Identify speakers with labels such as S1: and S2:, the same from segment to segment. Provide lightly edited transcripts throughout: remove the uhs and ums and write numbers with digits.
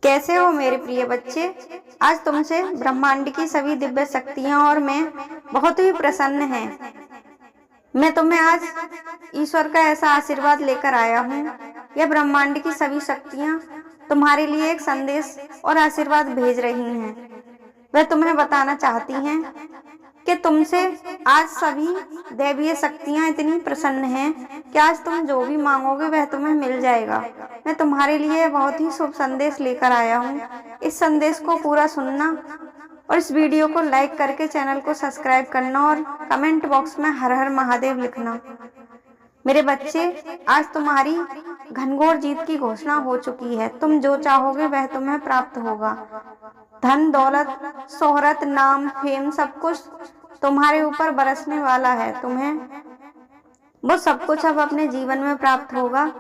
S1: कैसे हो मेरे प्रिय बच्चे। आज तुमसे ब्रह्मांड की सभी दिव्य शक्तियां और मैं बहुत ही प्रसन्न हैं। मैं तुम्हें आज ईश्वर का ऐसा आशीर्वाद लेकर आया हूँ। यह ब्रह्मांड की सभी शक्तियां तुम्हारे लिए एक संदेश और आशीर्वाद भेज रही हैं। वह तुम्हें बताना चाहती हैं कि तुमसे आज सभी दैवीय शक्तियां इतनी प्रसन्न हैं कि आज तुम जो भी मांगोगे वह तुम्हें मिल जाएगा। मैं तुम्हारे लिए बहुत ही शुभ संदेश लेकर आया हूँ। इस संदेश को पूरा सुनना और इस वीडियो को लाइक करके चैनल को सब्सक्राइब करना और कमेंट बॉक्स में हर हर महादेव लिखना। मेरे बच्चे, आज तुम्हारी घनघोर जीत की घोषणा हो चुकी है। तुम जो चाहोगे वह तुम्हें प्राप्त होगा। धन दौलत शोहरत नाम फेम सब कुछ तुम्हारे ऊपर बरसने वाला है। तुम्हें वो सब कुछ अब अपने जीवन में प्राप्त होगा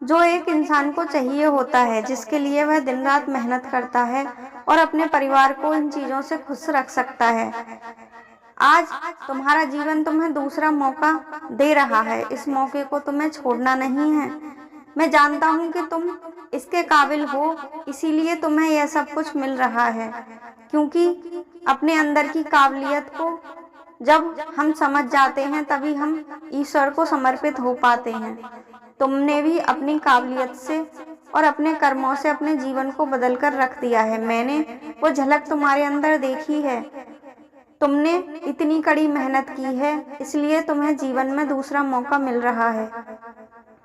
S1: जो एक इंसान को चाहिए होता है, जिसके लिए वह दिन रात मेहनत करता है और अपने परिवार को इन चीजों से खुश रख सकता है। आज तुम्हारा जीवन तुम्हें दूसरा मौका दे रहा है। इस मौके को तुम्हें छोड़ना नहीं है। मैं जानता हूँ कि तुम इसके काबिल हो, इसीलिए तुम्हें यह सब कुछ मिल रहा है। क्योंकि अपने अंदर की काबिलियत को जब हम समझ जाते हैं तभी हम ईश्वर को समर्पित हो पाते हैं। तुमने भी अपनी काबिलियत से और अपने कर्मों से अपने जीवन को बदल कर रख दिया है। मैंने वो झलक तुम्हारे अंदर देखी है। तुमने इतनी कड़ी मेहनत की है, इसलिए तुम्हें जीवन में दूसरा मौका मिल रहा है।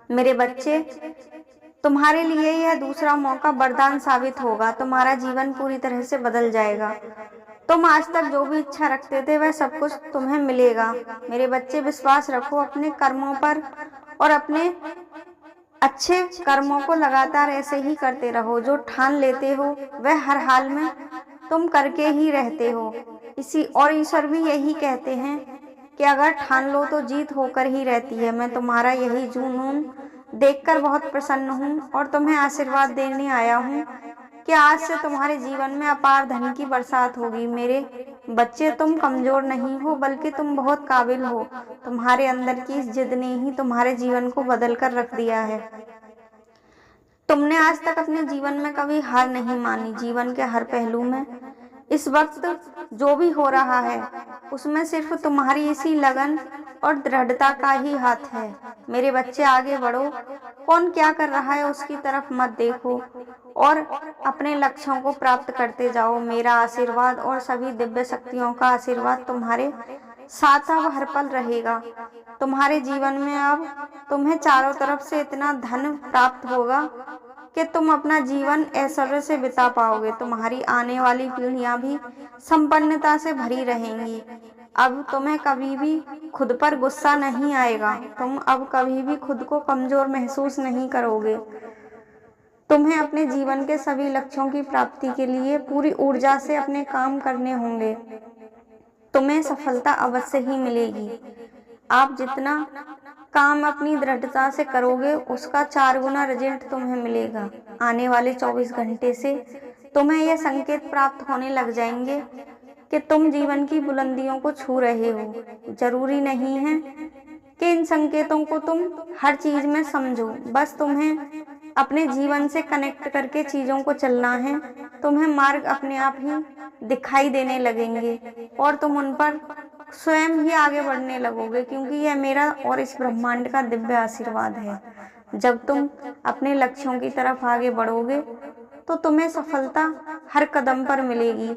S1: मेरे बच्चे, तुम्हारे लिए यह दूसरा मौका वरदान साबित होगा। तुम्हारा जीवन पूरी तरह से बदल जाएगा। तुम आज तक जो भी इच्छा रखते थे वह सब कुछ तुम्हें मिलेगा। मेरे बच्चे, विश्वास रखो अपने कर्मों पर और अपने अच्छे कर्मों को लगातार ऐसे ही करते रहो। जो ठान लेते हो वह हर हाल में तुम करके ही रहते हो। ईश्वर भी यही कहते हैं कि अगर ठान लो तो जीत होकर ही रहती है। मैं तुम्हारा यही जुनून देखकर बहुत प्रसन्न हूँ और तुम्हें आशीर्वाद देने आया हूँ कि आज से तुम्हारे जीवन में अपार धन की बरसात होगी। मेरे बच्चे, तुम कमजोर नहीं हो, बल्कि तुम बहुत काबिल हो। तुम्हारे अंदर की इस जिद ने ही तुम्हारे जीवन को बदल कर रख दिया है। तुमने आज तक अपने जीवन में कभी हार नहीं मानी। जीवन के हर पहलू में इस वक्त जो भी हो रहा है उसमें सिर्फ तुम्हारी इसी लगन और दृढ़ता का ही हाथ है। मेरे बच्चे, आगे बढ़ो। कौन क्या कर रहा है उसकी तरफ मत देखो और अपने लक्ष्यों को प्राप्त करते जाओ। मेरा आशीर्वाद और सभी दिव्य शक्तियों का आशीर्वाद तुम्हारे साथ अब हर पल रहेगा। तुम्हारे जीवन में अब तुम्हें चारों तरफ से इतना धन प्राप्त होगा कि तुम अपना जीवन ऐश्वर्य से बिता पाओगे। तुम्हारी आने वाली पीढ़ियां भी संपन्नता से भरी रहेंगी। अब तुम्हें कभी भी खुद पर गुस्सा नहीं आएगा। तुम अब कभी भी खुद को कमजोर महसूस नहीं करोगे। तुम्हें अपने जीवन के सभी लक्ष्यों की प्राप्ति के लिए पूरी ऊर्जा से अपने काम करने होंगे। तुम्हें सफलता अवश्य ही मिलेगी। आप जितना काम अपनी दृढ़ता से करोगे उसका 4 गुना रिजल्ट तुम्हें मिलेगा। आने वाले 24 घंटे से तुम्हें यह संकेत प्राप्त होने लग जाएंगे कि तुम जीवन की बुलंदियों को छू रहे हो। जरूरी नहीं है कि इन संकेतों को तुम हर चीज में समझो, बस तुम्हें अपने जीवन से कनेक्ट करके चीजों को चलना है। तुम्हें मार्ग अपने आप ही दिखाई देने लगेंगे और तुम उन पर स्वयं ही आगे बढ़ने लगोगे, क्योंकि यह मेरा और इस ब्रह्मांड का दिव्य आशीर्वाद है। जब तुम अपने लक्ष्यों की तरफ आगे बढ़ोगे तो तुम्हें सफलता हर कदम पर मिलेगी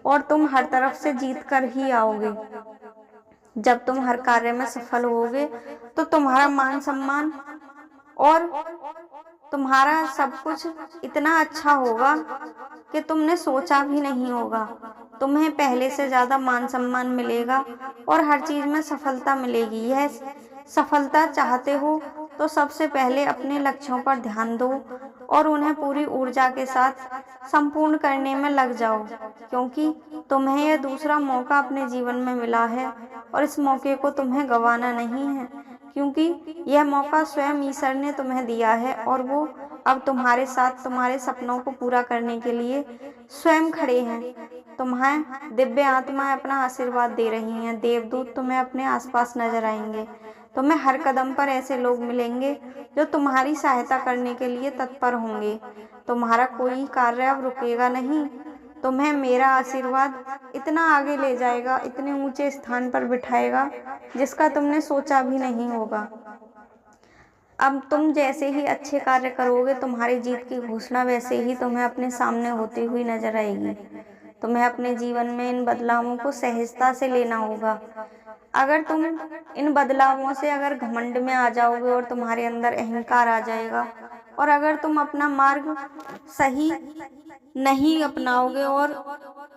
S1: और तुम हर तरफ से जीत कर ही आओगे। जब तुम हर कार्य में सफल होगे तो तुम्हारा मान सम्मान और तुम्हारा सब कुछ इतना अच्छा होगा कि तुमने सोचा भी नहीं होगा। तुम्हें पहले से ज्यादा मान सम्मान मिलेगा और हर चीज में सफलता मिलेगी। यह सफलता चाहते हो तो सबसे पहले अपने लक्ष्यों पर ध्यान दो और उन्हें पूरी ऊर्जा के साथ संपूर्ण करने में लग जाओ, क्योंकि तुम्हें यह दूसरा मौका अपने जीवन में मिला है और इस मौके को तुम्हें गंवाना नहीं है, क्योंकि यह मौका स्वयं ईश्वर ने तुम्हें दिया है और वो अब तुम्हारे साथ तुम्हारे सपनों को पूरा करने के लिए स्वयं खड़े हैं। तुम्हें दिव्य आत्माएं अपना आशीर्वाद दे रही हैं। देवदूत तुम्हें अपने आसपास नजर आएंगे। तुम्हें हर कदम पर ऐसे लोग मिलेंगे जो तुम्हारी सहायता करने के लिए तत्पर होंगे। तुम्हारा कोई कार्य अब रुकेगा नहीं। तुम्हें मेरा आशीर्वाद इतना आगे ले जाएगा, इतने ऊंचे स्थान पर बिठाएगा जिसका तुमने सोचा भी नहीं होगा। अब तुम जैसे ही अच्छे कार्य करोगे, तुम्हारी जीत की घोषणा वैसे ही तुम्हें अपने सामने होती हुई नजर आएगी। तुम्हें अपने जीवन में इन बदलावों को सहजता से लेना होगा। अगर तुम इन बदलावों से अगर घमंड में आ जाओगे और तुम्हारे अंदर अहंकार आ जाएगा, और अगर तुम अपना मार्ग सही नहीं अपनाओगे और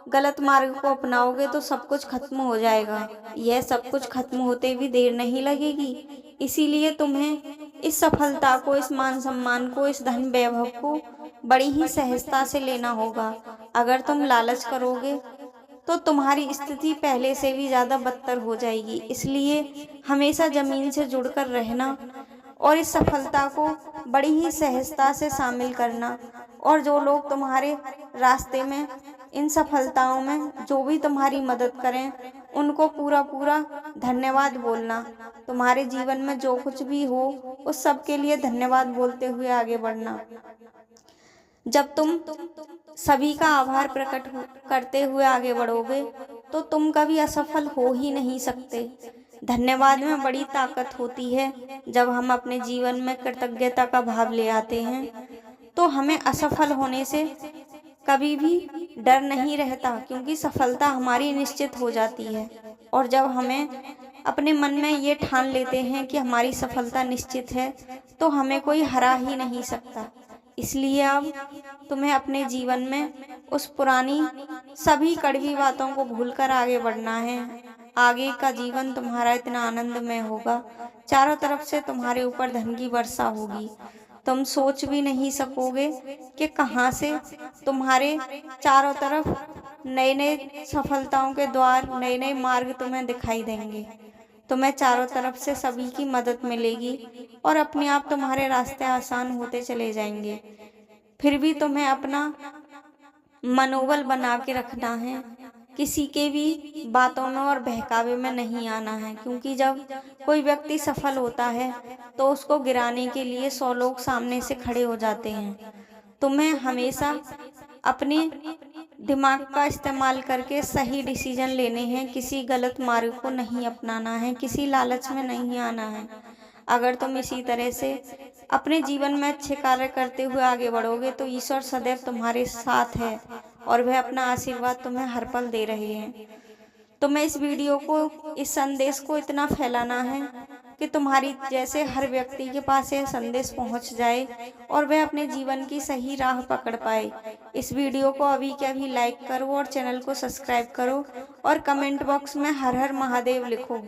S1: गलत मार्ग को अपनाओगे तो सब कुछ खत्म हो जाएगा। यह सब कुछ खत्म होते भी देर नहीं लगेगी। इसीलिए तुम्हें इस सफलता को, इस मान सम्मान को, इस धन वैभव को बड़ी ही सहजता से लेना होगा। अगर तुम लालच करोगे तो तुम्हारी स्थिति पहले से भी ज़्यादा बदतर हो जाएगी। इसलिए हमेशा जमीन से जुड़कर रहना और इस सफलता को बड़ी ही सहजता से शामिल करना, और जो लोग तुम्हारे रास्ते में, इन सफलताओं में जो भी तुम्हारी मदद करें, उनको पूरा पूरा धन्यवाद बोलना। तुम्हारे जीवन में जो कुछ भी हो उस सब के लिए धन्यवाद बोलते हुए आगे बढ़ना। जब तुम सभी का आभार प्रकट करते हुए आगे बढ़ोगे तो तुम कभी असफल हो ही नहीं सकते। धन्यवाद में बड़ी ताकत होती है। जब हम अपने जीवन में कृतज्ञता का भाव ले आते हैं तो हमें असफल होने से कभी भी डर नहीं रहता, क्योंकि सफलता हमारी निश्चित हो जाती है। और जब हमें अपने मन में ये ठान लेते हैं कि हमारी सफलता निश्चित है तो हमें कोई हरा ही नहीं सकता। इसलिए अब तुम्हें अपने जीवन में उस पुरानी सभी कड़वी बातों को भूलकर आगे बढ़ना है। आगे का जीवन तुम्हारा इतना आनंदमय होगा, चारों तरफ से तुम्हारे ऊपर धन की वर्षा होगी। तुम सोच भी नहीं सकोगे कि कहाँ से तुम्हारे चारों तरफ नए नए सफलताओं के द्वार, नए नए मार्ग तुम्हें दिखाई देंगे। तुम्हें चारों तरफ से सभी की मदद मिलेगी और अपने आप तुम्हारे रास्ते आसान होते चले जाएंगे। फिर भी तुम्हें अपना मनोबल बना के रखना है, किसी के भी बातों में और बहकावे में नहीं आना है, क्योंकि जब कोई व्यक्ति सफल होता है तो उसको गिराने के लिए 100 लोग सामने से खड़े हो जाते हैं। तुम्हें हमेशा अपने दिमाग का इस्तेमाल करके सही डिसीजन लेने हैं, किसी गलत मार्ग को नहीं अपनाना है, किसी लालच में नहीं आना है। अगर तुम इसी तरह से अपने जीवन में अच्छे कार्य करते हुए आगे बढ़ोगे तो ईश्वर सदैव तुम्हारे साथ है और वह अपना आशीर्वाद तुम्हें हर पल दे रहे हैं। तुम्हें इस वीडियो को, इस संदेश को इतना फैलाना है कि तुम्हारी जैसे हर व्यक्ति के पास यह संदेश पहुंच जाए और वह अपने जीवन की सही राह पकड़ पाए। इस वीडियो को अभी के अभी लाइक करो और चैनल को सब्सक्राइब करो और कमेंट बॉक्स में हर हर महादेव लिखो।